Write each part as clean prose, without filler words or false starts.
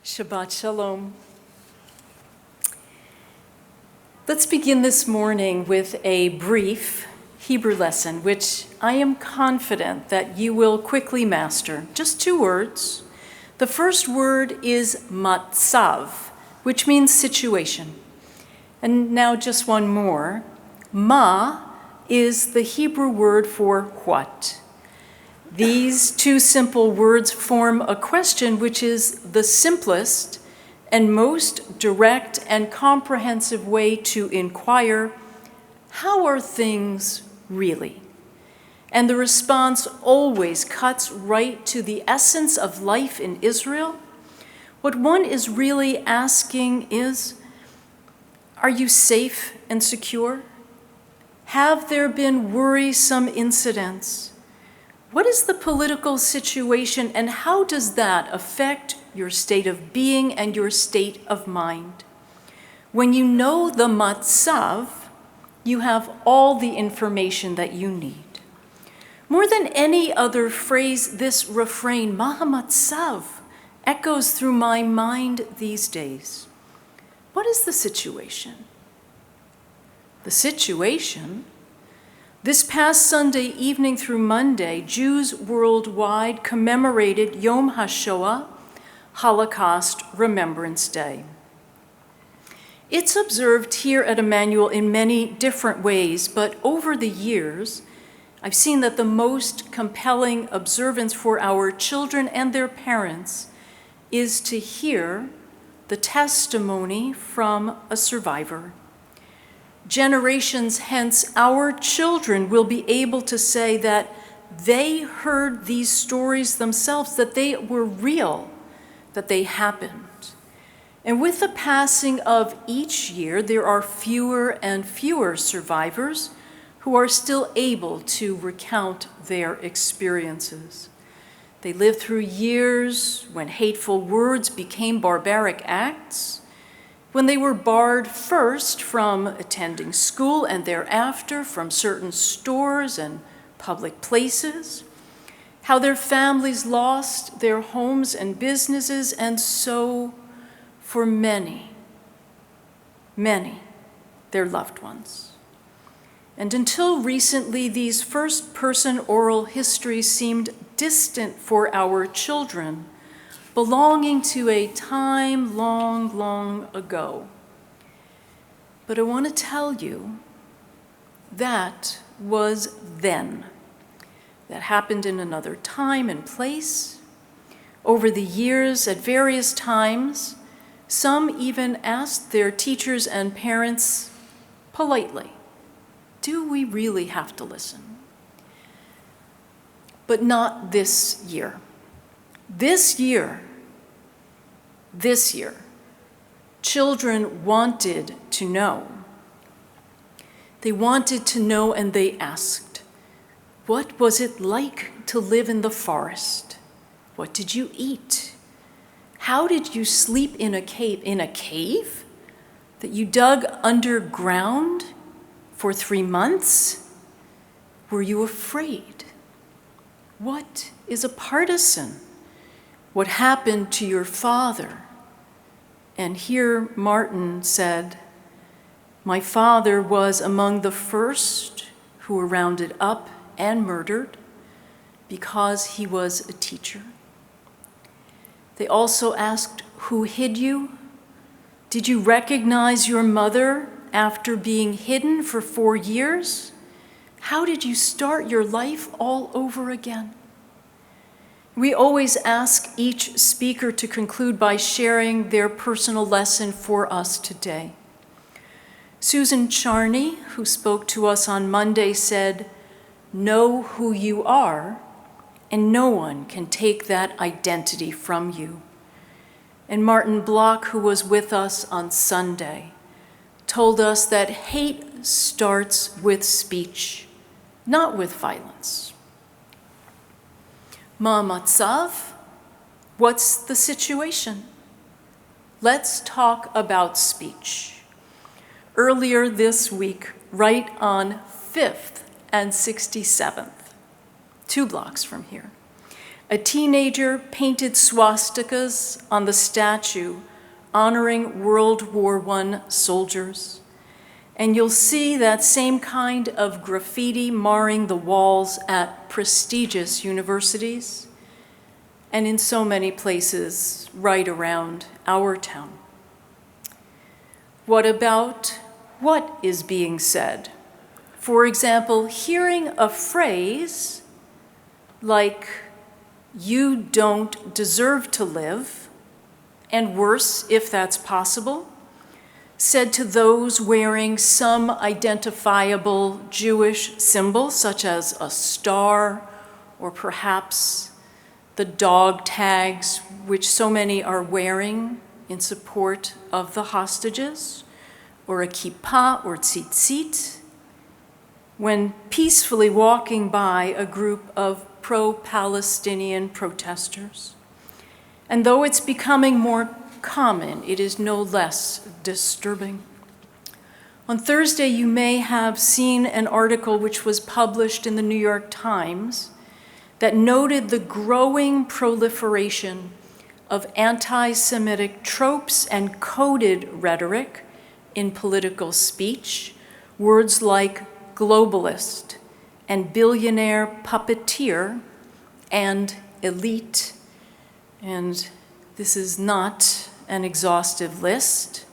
Shabbat Shalom. Let's begin this morning with a brief Hebrew lesson, which I am confident that you will quickly master. Just 2 words. The first word is Matzav, which means situation. And now just one more. Ma is the Hebrew word for what. These 2 simple words form a question which is the simplest and most direct and comprehensive way to inquire, how are things really? And the response always cuts right to the essence of life in Israel. What one is really asking is, are you safe and secure? Have there been worrisome incidents? What is the political situation, and how does that affect your state of being and your state of mind? When you know the Matzav, you have all the information that you need. More than any other phrase, this refrain, Ma Matzav, echoes through my mind these days. What is the situation? The situation? This past Sunday evening through Monday, Jews worldwide commemorated Yom HaShoah, Holocaust Remembrance Day. It's observed here at Emanu-El in many different ways, but over the years, I've seen that the most compelling observance for our children and their parents is to hear the testimony from a survivor. Generations hence, our children will be able to say that they heard these stories themselves, that they were real, that they happened. And with the passing of each year, there are fewer and fewer survivors who are still able to recount their experiences. They lived through years when hateful words became barbaric acts, when they were barred first from attending school and thereafter from certain stores and public places, how their families lost their homes and businesses, and so for many, many, their loved ones. And until recently, these first-person oral histories seemed distant for our children, belonging to a time long, long ago. But I want to tell you that was then. That happened in another time and place. Over the years, at various times, some even asked their teachers and parents politely, do we really have to listen? But not this year. This year, children wanted to know. They wanted to know, and they asked, what was it like to live in the forest? What did you eat? How did you sleep in a cave? In a cave that you dug underground for 3 months? Were you afraid? What is a partisan? What happened to your father? And here Martin said, my father was among the first who were rounded up and murdered because he was a teacher. They also asked, who hid you? Did you recognize your mother after being hidden for 4 years? How did you start your life all over again? We always ask each speaker to conclude by sharing their personal lesson for us today. Susan Charney, who spoke to us on Monday, said, know who you are, and no one can take that identity from you. And Martin Block, who was with us on Sunday, told us that hate starts with speech, not with violence. Ma Matzav, what's the situation? Let's talk about speech. Earlier this week, right on 5th and 67th, 2 blocks from here, A teenager painted swastikas on the statue honoring World War I soldiers. And you'll see that same kind of graffiti marring the walls at prestigious universities and in so many places right around our town. What about what is being said? For example, hearing a phrase like, "You don't deserve to live," and worse, if that's possible, said to those wearing some identifiable Jewish symbol, such as a star, or perhaps the dog tags which so many are wearing in support of the hostages, or a kippah or tzitzit, when peacefully walking by a group of pro-Palestinian protesters. And though it's becoming more common, it is no less disturbing. On Thursday, you may have seen an article which was published in the New York Times that noted the growing proliferation of anti-Semitic tropes and coded rhetoric in political speech, words like globalist and billionaire puppeteer and elite. And this is not an exhaustive list,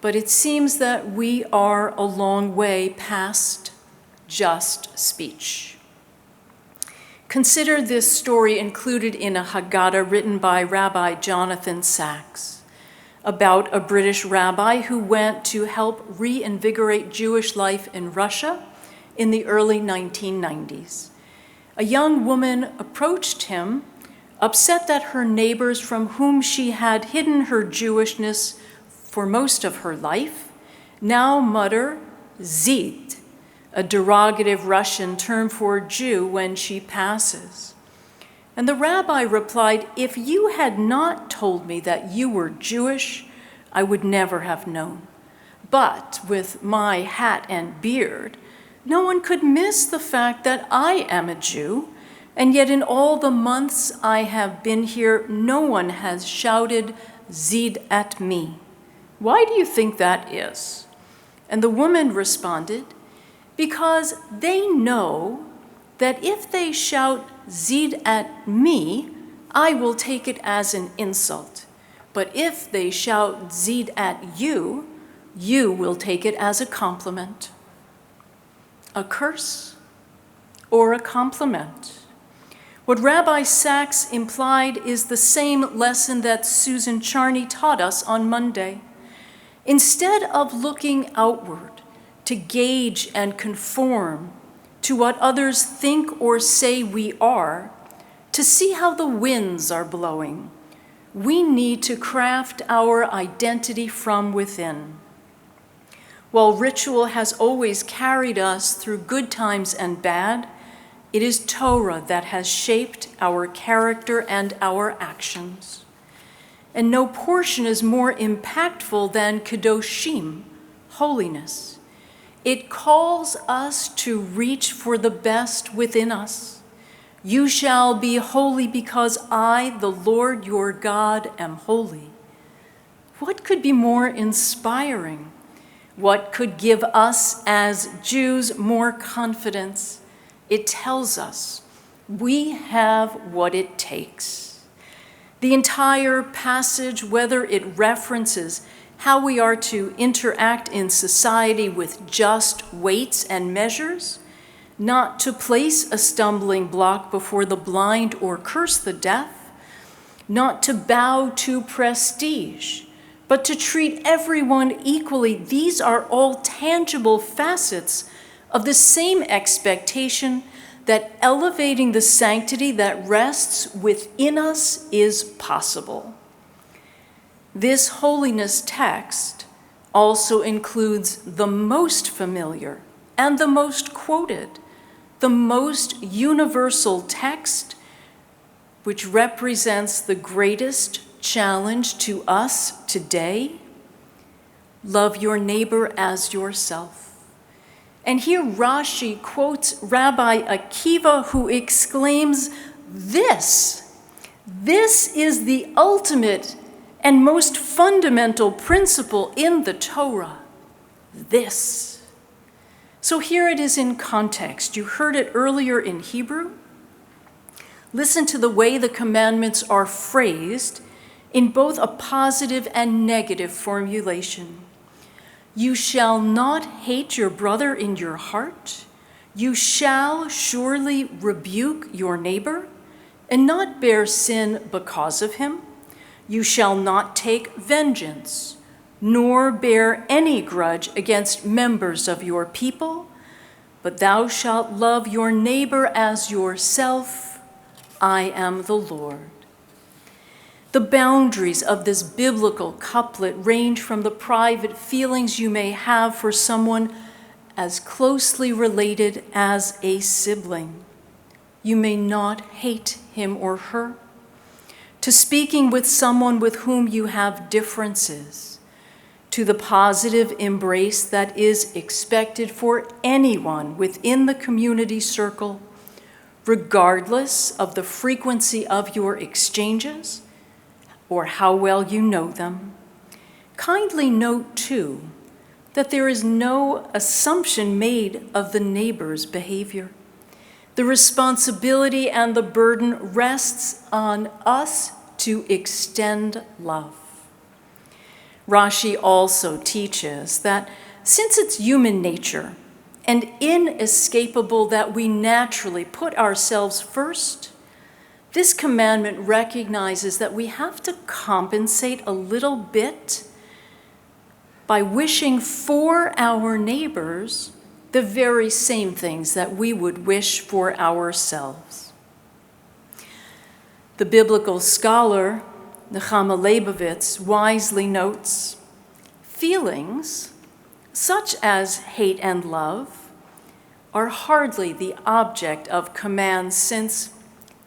but it seems that we are a long way past just speech. Consider this story included in a Haggadah written by Rabbi Jonathan Sacks about a British rabbi who went to help reinvigorate Jewish life in Russia in the early 1990s. A young woman approached him, upset that her neighbors from whom she had hidden her Jewishness for most of her life now mutter "Zid," a derogative Russian term for Jew when she passes. And the rabbi replied, "If you had not told me that you were Jewish, I would never have known. But with my hat and beard, no one could miss the fact that I am a Jew, and yet in all the months I have been here, no one has shouted Zid at me. Why do you think that is?" And the woman responded, "Because they know that if they shout Zid at me, I will take it as an insult. But if they shout Zid at you, you will take it as a compliment." A curse or a compliment? What Rabbi Sacks implied is the same lesson that Susan Charney taught us on Monday. Instead of looking outward to gauge and conform to what others think or say we are, to see how the winds are blowing, we need to craft our identity from within. While ritual has always carried us through good times and bad, it is Torah that has shaped our character and our actions. And no portion is more impactful than Kedoshim, holiness. It calls us to reach for the best within us. "You shall be holy because I, the Lord your God, am holy." What could be more inspiring? What could give us as Jews more confidence? It tells us we have what it takes. The entire passage, whether it references how we are to interact in society with just weights and measures, not to place a stumbling block before the blind or curse the deaf, not to bow to prestige, but to treat everyone equally. These are all tangible facets of the same expectation that elevating the sanctity that rests within us is possible. This holiness text also includes the most familiar and the most quoted, the most universal text, which represents the greatest challenge to us today: love your neighbor as yourself. And here Rashi quotes Rabbi Akiva, who exclaims, this. This is the ultimate and most fundamental principle in the Torah. This. So here it is in context. You heard it earlier in Hebrew. Listen to the way the commandments are phrased in both a positive and negative formulation. You shall not hate your brother in your heart. You shall surely rebuke your neighbor and not bear sin because of him. You shall not take vengeance, nor bear any grudge against members of your people, but thou shalt love your neighbor as yourself. I am the Lord. The boundaries of this biblical couplet range from the private feelings you may have for someone as closely related as a sibling. You may not hate him or her, to speaking with someone with whom you have differences, to the positive embrace that is expected for anyone within the community circle, regardless of the frequency of your exchanges or how well you know them. Kindly note, too, that there is no assumption made of the neighbor's behavior. The responsibility and the burden rests on us to extend love. Rashi also teaches that since it's human nature and inescapable that we naturally put ourselves first, this commandment recognizes that we have to compensate a little bit by wishing for our neighbors the very same things that we would wish for ourselves. The biblical scholar Nechama Leibovitz wisely notes, feelings such as hate and love are hardly the object of command since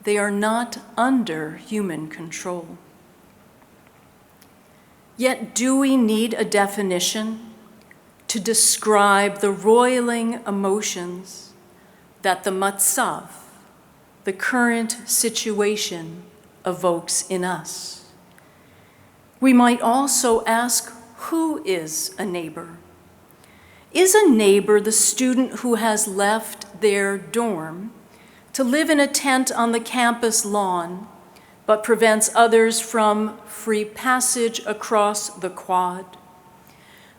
they are not under human control. Yet do we need a definition to describe the roiling emotions that the Matzav, the current situation, evokes in us? We might also ask, who is a neighbor? Is a neighbor the student who has left their dorm to live in a tent on the campus lawn, but prevents others from free passage across the quad?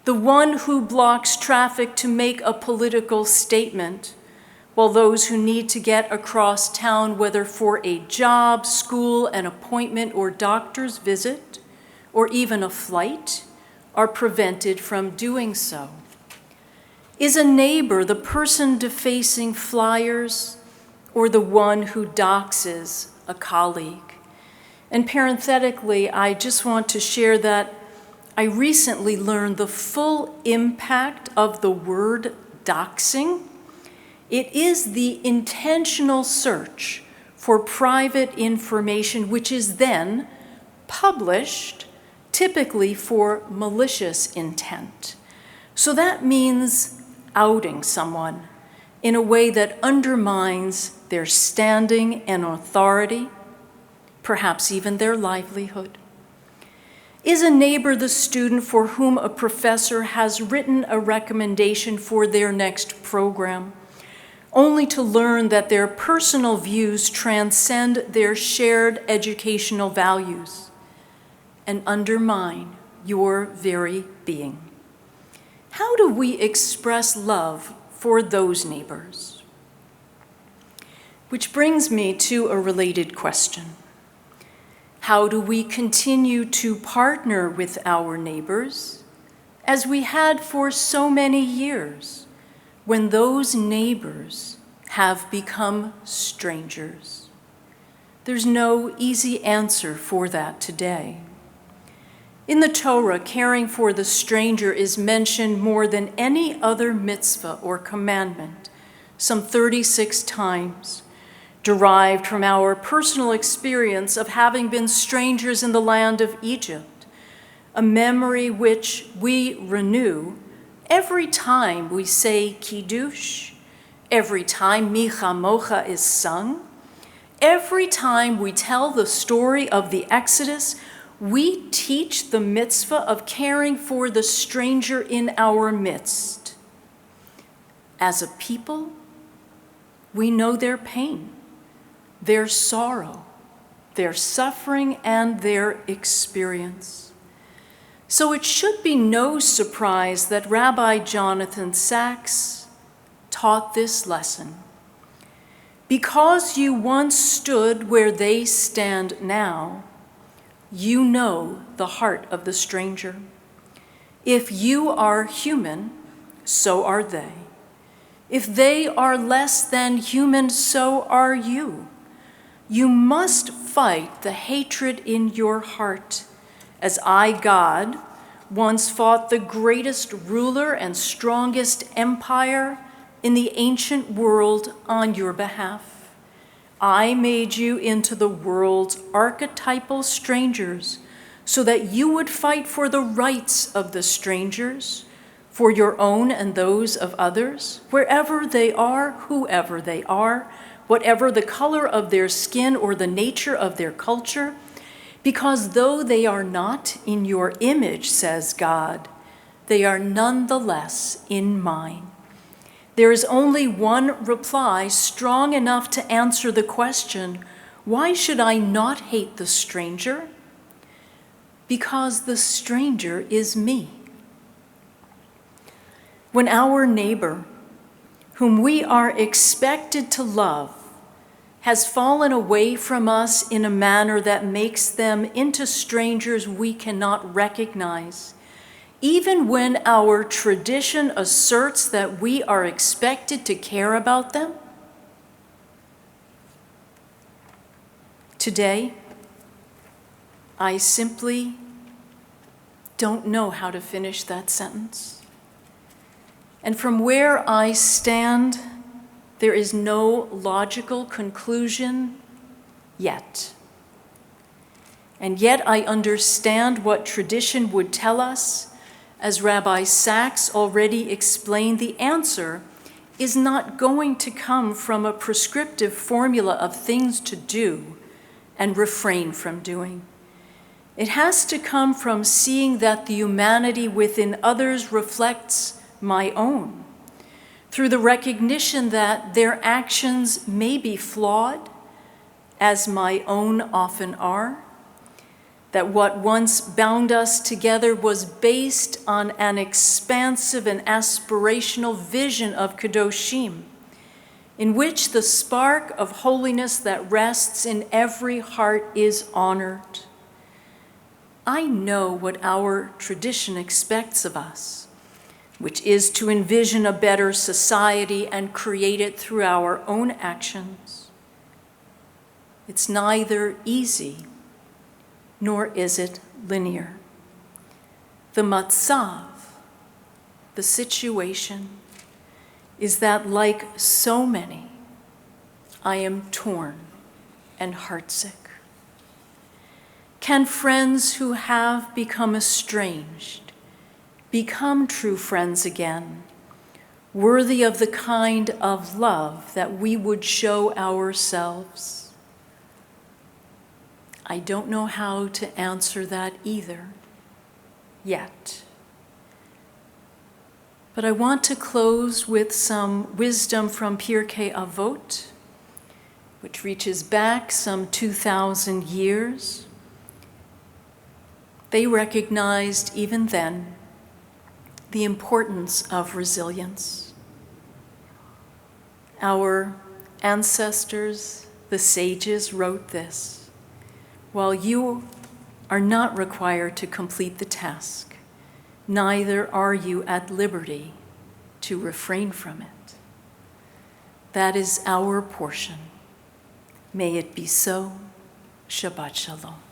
The one who blocks traffic to make a political statement, while those who need to get across town, whether for a job, school, an appointment, or doctor's visit, or even a flight, are prevented from doing so? Is a neighbor the person defacing flyers or the one who doxes a colleague? And parenthetically, I just want to share that I recently learned the full impact of the word doxing. It is the intentional search for private information which is then published, typically for malicious intent. So that means outing someone in a way that undermines their standing and authority, perhaps even their livelihood. Is a neighbor the student for whom a professor has written a recommendation for their next program, only to learn that their personal views transcend their shared educational values and undermine your very being? How do we express love for those neighbors? Which brings me to a related question. How do we continue to partner with our neighbors as we had for so many years when those neighbors have become strangers? There's no easy answer for that today. In the Torah, caring for the stranger is mentioned more than any other mitzvah or commandment, some 36 times, derived from our personal experience of having been strangers in the land of Egypt, a memory which we renew every time we say Kiddush, every time Mi Chamocha is sung, Every time we tell the story of the Exodus, we teach the mitzvah of caring for the stranger in our midst. As a people, we know their pain, their sorrow, their suffering, and their experience. So it should be no surprise that Rabbi Jonathan Sacks taught this lesson. Because you once stood where they stand now, you know the heart of the stranger. If you are human, so are they. If they are less than human, so are you. You must fight the hatred in your heart, as I, God, once fought the greatest ruler and strongest empire in the ancient world on your behalf. I made you into the world's archetypal strangers so that you would fight for the rights of the strangers, for your own and those of others, wherever they are, whoever they are, whatever the color of their skin or the nature of their culture, because though they are not in your image, says God, they are nonetheless in mine. There is only one reply strong enough to answer the question, why should I not hate the stranger? Because the stranger is me. When our neighbor, whom we are expected to love, has fallen away from us in a manner that makes them into strangers we cannot recognize, even when our tradition asserts that we are expected to care about them? Today, I simply don't know how to finish that sentence. And from where I stand, there is no logical conclusion yet. And yet I understand what tradition would tell us. As Rabbi Sacks already explained, the answer is not going to come from a prescriptive formula of things to do and refrain from doing. It has to come from seeing that the humanity within others reflects my own, through the recognition that their actions may be flawed, as my own often are, that what once bound us together was based on an expansive and aspirational vision of Kedoshim, in which the spark of holiness that rests in every heart is honored. I know what our tradition expects of us, which is to envision a better society and create it through our own actions. It's neither easy nor is it linear. The Matzav, the situation, is that like so many, I am torn and heartsick. Can friends who have become estranged become true friends again, worthy of the kind of love that we would show ourselves? I don't know how to answer that either, yet. But I want to close with some wisdom from Pirkei Avot, which reaches back some 2,000 years. They recognized even then the importance of resilience. Our ancestors, the sages, wrote this: while you are not required to complete the task, neither are you at liberty to refrain from it. That is our portion. May it be so. Shabbat Shalom.